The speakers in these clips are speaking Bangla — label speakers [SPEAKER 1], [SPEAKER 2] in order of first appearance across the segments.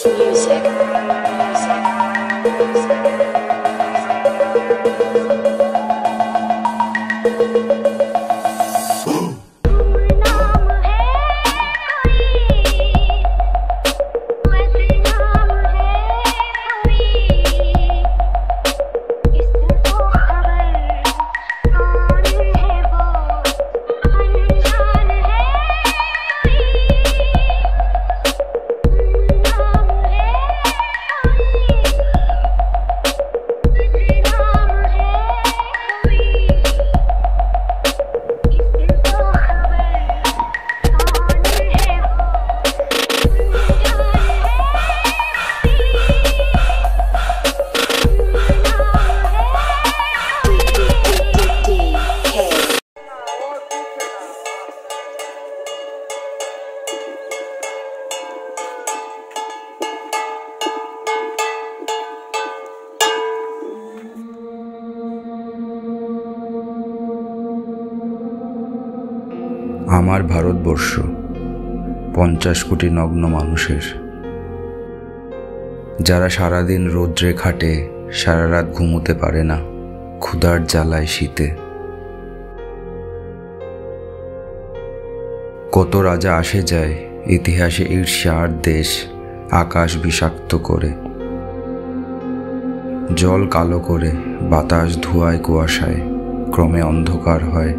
[SPEAKER 1] Music.
[SPEAKER 2] আমার ভারতবর্ষ 50 কোটি নগ্ন মানুষের, যারা সারাদিন রৌদ্রে খাটে, সারা রাত ঘুমোতে পারে না, ক্ষুধার জ্বালায় শীতে। কত রাজা আসে যায়, ইতিহাসে ঈর্ষার দেশ আকাশ বিষাক্ত করে, জল কালো করে, বাতাস ধোঁয়ায় কুয়াশায় ক্রমে অন্ধকার হয়।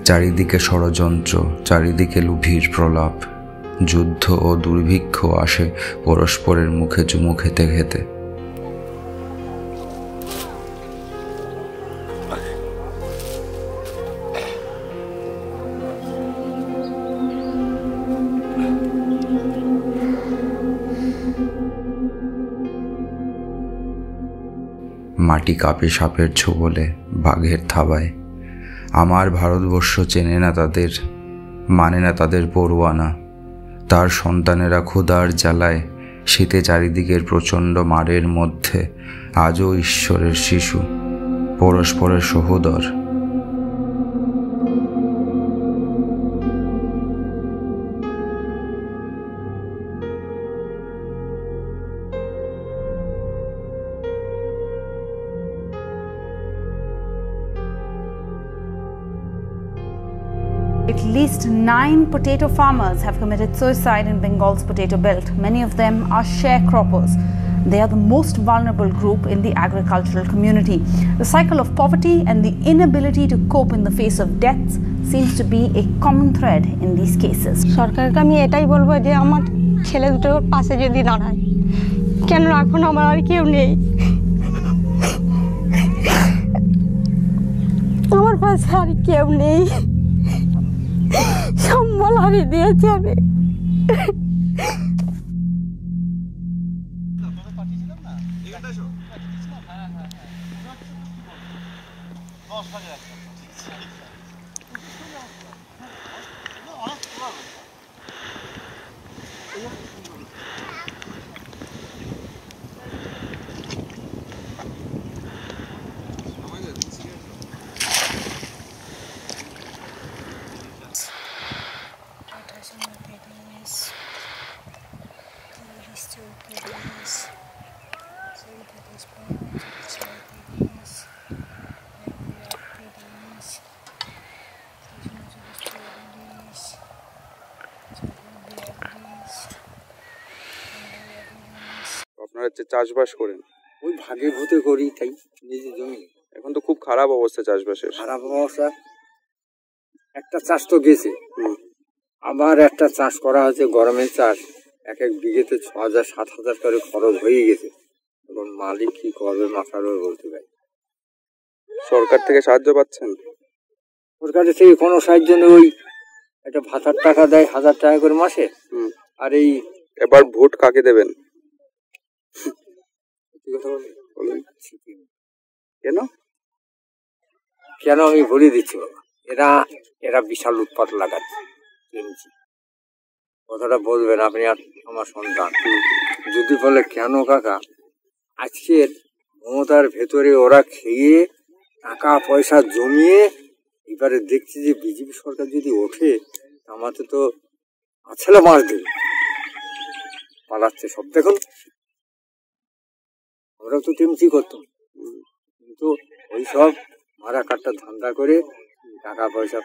[SPEAKER 2] চারিদিকে ষড়যন্ত্র, চারিদিকে লোভীর প্রলাপ, যুদ্ধ ও দুর্ভিক্ষ আসে পরস্পরের মুখে চুমু খেতে খেতে। মাটি কাঁপে সাপের ছোবলে, বাঘের থাবায়। আমার ভারতবর্ষ চেনে না তাদের, মানে না তাদের পরোয়ানা। তার সন্তানেরা ক্ষুধার জ্বালায়, শীতে চারিদিকের প্রচণ্ড মারের মধ্যে আজও ঈশ্বরের শিশু, পরস্পরের সহোদর।
[SPEAKER 3] At least 9 potato farmers have committed suicide in Bengal's potato belt. Many of them are sharecroppers. They are the most vulnerable group in the agricultural community. The cycle of poverty and the inability to cope in the face of death seems to be a common thread in these cases.
[SPEAKER 4] সরকারকে আমি এটাই বলবো যে আমার ছেলে দুটোর পাশে যদি দাঁড়ায়, কেন এখন আমার আর কেউ নেই, আমার পাশে আর কেউ নেই, সম্বল হারিয়ে দিয়েছি আমি।
[SPEAKER 5] আপনারা যে চাষবাস করেন,
[SPEAKER 6] ওই ভাগে ভূতে করি, তাই নিজের জমি।
[SPEAKER 5] এখন তো খুব খারাপ অবস্থা চাষবাসের।
[SPEAKER 6] খারাপ অবস্থা, একটা চাষ তো গেছে, আবার একটা চাষ করা হয়েছে, গরমের চাষ। এক বিঘেতে 6,000-7,000 করে খরচ হয়ে গেছে। এখন মালিক কি করবে মাথার ওপর বলতে পারি।
[SPEAKER 5] সরকার থেকে সাহায্য পাচ্ছেন?
[SPEAKER 6] সরকারের থেকে কোনো সাহায্য নেই। ওই একটা ভাতার টাকা দেয় 1,000 টাকা করে মাসে। আর এই
[SPEAKER 5] এবার ভোট কাকে দেবেন? কেন
[SPEAKER 6] কেন আমি বলে দিচ্ছি বাবা, এরা বিশাল উৎপাত লাগাচ্ছে। কথাটা বলবেন আপনি, আর আমার সন্তান যদি বলে কেন কাকা, আজকের মমতার ভেতরে ওরা খেয়ে টাকা পয়সা জমিয়ে এবারে দেখছি যে বিজেপি সরকার যদি ওঠে, আমাদের তো ছেলে মাস দিন পালাচ্ছে সব। দেখুন আমরাও তো টিমচি করতাম, কিন্তু ওই সব মারা কাটটা ধান্দা করে টাকা পয়সা।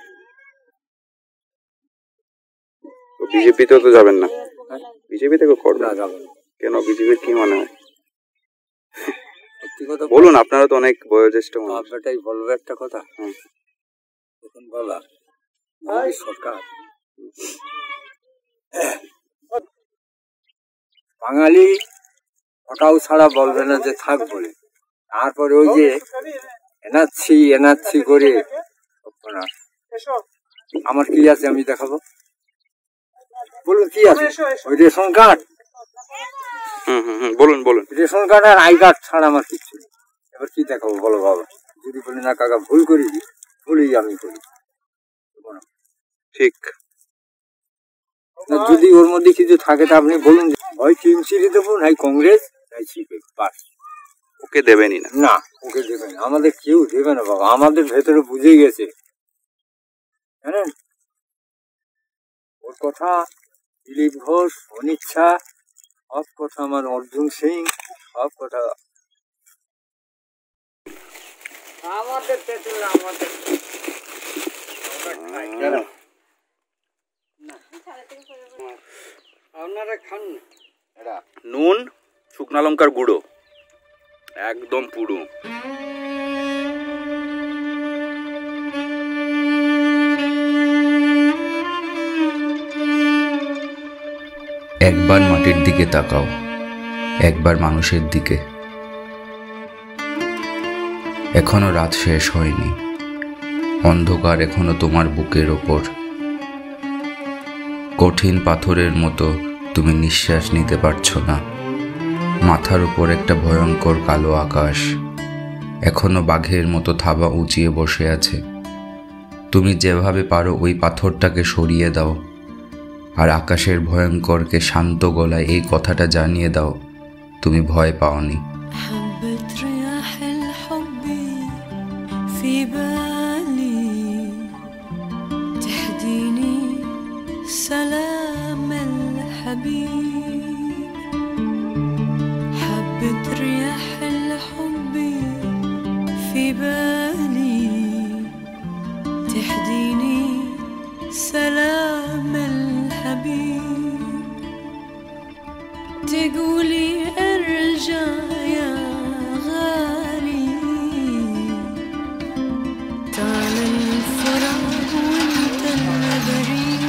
[SPEAKER 5] বিজেপিতেও তো যাবেন না? বিজেপি থেকে করবেন
[SPEAKER 6] না, যাবেন না।
[SPEAKER 5] কেন? বিজেপির কি মনে হয়?
[SPEAKER 6] সত্যি কথা
[SPEAKER 5] বলুন, আপনারা তো অনেক বয়োজ্যেষ্ঠ মানুষ।
[SPEAKER 6] আপনারটাই বলবো একটা কথা। এখন বলা সরকার বাঙালি ওটাও ছাড়া বলবে না যে থাক বলে, তারপরে ওই যে এনাচ্ছি করে আমার কি আছে আমি দেখাবো। বলুন কি আছে? ওই রেশন কার্ড,
[SPEAKER 5] বলুন বলুন।
[SPEAKER 6] রেশন কার্ড আর আই কার্ড ছাড়া আমার কিচ্ছু নেই। এবার কি দেখাবো বলো বাবা? যদি বলি না কাকা ভুল করি, ভুলই আমি করি।
[SPEAKER 5] ঠিক।
[SPEAKER 6] যদি ওর মধ্যে কিছু থাকে তা আপনি বলুন, হয় টিএমসি দেবো, নাই কংগ্রেস, নাই সিপিএম, বাস।
[SPEAKER 5] ওকে দেবেনই না?
[SPEAKER 6] না, ওকে দেবে না। আমাদের কেউ দেবে না বাবা, আমাদের ভেতরে বুঝে গেছে। জানেন ওর কথা, দিলীপ ঘোষ, অনিচ্ছা, সব কথা আমার অর্জুন সিং, সব কথা আমাদের পেট্রোল আমাদের। আপনারা খান না
[SPEAKER 5] নুন, শুকনো লঙ্কার গুঁড়ো, একদম পুরো।
[SPEAKER 2] একবার মাটির দিকে তাকাও, একবার মানুষের দিকে। এখনো রাত শেষ হয়নি, অন্ধকার এখনো তোমার বুকের ওপর। কঠিন পাথরের মতো তুমি নিঃশ্বাস নিতে পারছো না। মাথার উপর একটা ভয়ঙ্কর কালো আকাশ এখনো বাঘের মতো থাবা উঁচিয়ে বসে আছে। তুমি যেভাবে পারো ওই পাথরটাকে সরিয়ে দাও, আর আকাশের ভয়ঙ্করকে শান্ত গলায় এই কথাটা জানিয়ে দাও, তুমি ভয় পাওনি।
[SPEAKER 1] تقولي ارجع يا غالي تعال الفراق وانت البريء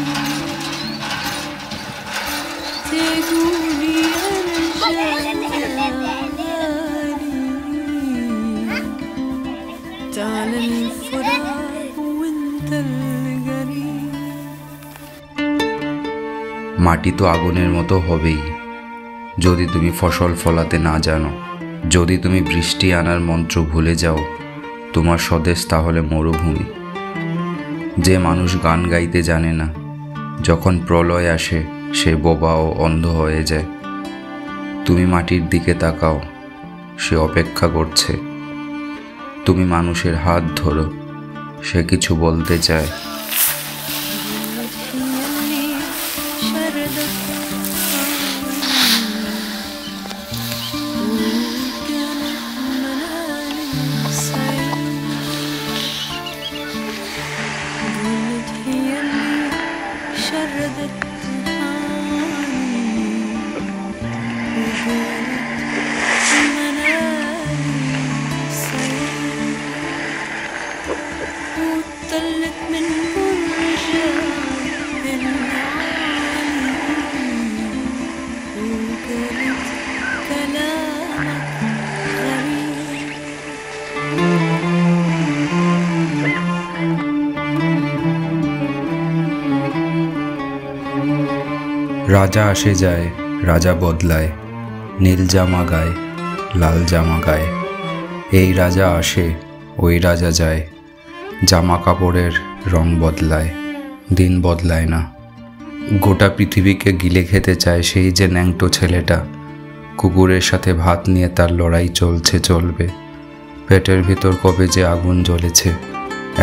[SPEAKER 1] تقولي ارجع يا غالي تعال الفراق وانت القريب।
[SPEAKER 2] মাটি তো আগুনের মতো হবেই যদি তুমি ফসল ফলাতে না জানো। যদি তুমি বৃষ্টি আনার মন্ত্র ভুলে যাও, তোমার স্বদেশ তাহলে মরুভূমি। যে মানুষ গান গাইতে জানে না, যখন প্রলয় আসে সে বোবা ও অন্ধ হয়ে যায়। তুমি মাটির দিকে তাকাও, সে অপেক্ষা করছে। তুমি মানুষের হাত ধরো, সে কিছু বলতে চায়। রাজা আসে যায়, রাজা বদলায়, নীল জামা গায়, লাল জামা গায়। এই রাজা আসে, ওই রাজা যায়, জামা কাপড়ের রং বদলায়, দিন বদলায় না। গোটা পৃথিবীকে গিলে খেতে চায় সেই যে ন্যাংটো ছেলেটা। কুকুরের সাথে ভাত নিয়ে তার লড়াই চলবে। পেটের ভিতর কবে যে আগুন জ্বলেছে,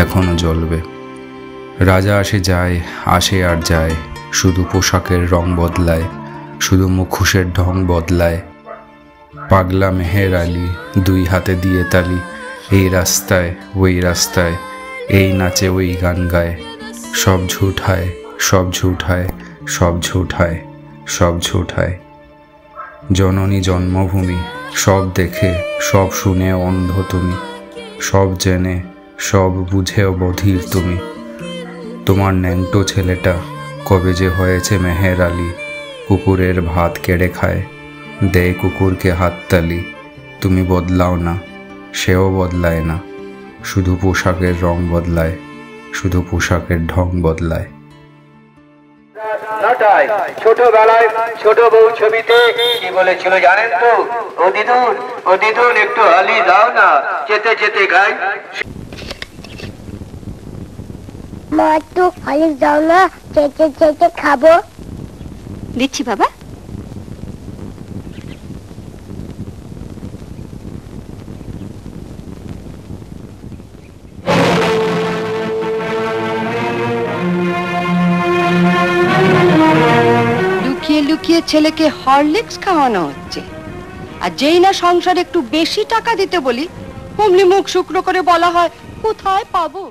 [SPEAKER 2] এখনো জ্বলবে। রাজা আসে যায়, আসে আর যায়, শুধু পোশাকের রং বদলায়, শুধু মুখোশের ঢং বদলায়। পাগলা মেহের আলী দুই হাতে দিয়ে তালি, এই রাস্তায় ওই রাস্তায়, এই নাচে ওই গান গায়। সব ঝুট হায়, সব ঝুট হায়, সব ঝুট হায়, সব ঝুট হায়। জননী জন্মভূমি, সব দেখে সব শুনে অন্ধ তুমি, সব জেনে সব বুঝেও বধির তুমি। তোমার ন্যাংটো ছেলেটা কবে যে হয়েছে মেহের আলী, কুকুরের ভাত কেড়ে খায়, দেয় কুকুরকে হাততালি। তুমি বদলাও না, সেও বদলায় না, শুধু পোশাকের রং বদলায়, শুধু পোশাকের ঢং বদলায়।
[SPEAKER 7] ছোটবেলায় ছোট বউ ছবিতে কি বলেছিল জানেন তো? ও দিদুন একটু হালি দাও না, যেতে যেতে গাই।
[SPEAKER 8] মা একটু হালি দাও না, যেতে যেতে খাবো।
[SPEAKER 4] দিচ্ছি বাবা। লুকিয়ে লুকিয়ে ছেলেকে হরলিক্স খাওয়ানো হচ্ছে, আর যেই না সংসারে একটু বেশি টাকা দিতে বলি, অমনি মুখ শুকনো করে বলা হয় কোথায় পাবো।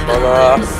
[SPEAKER 5] Baba.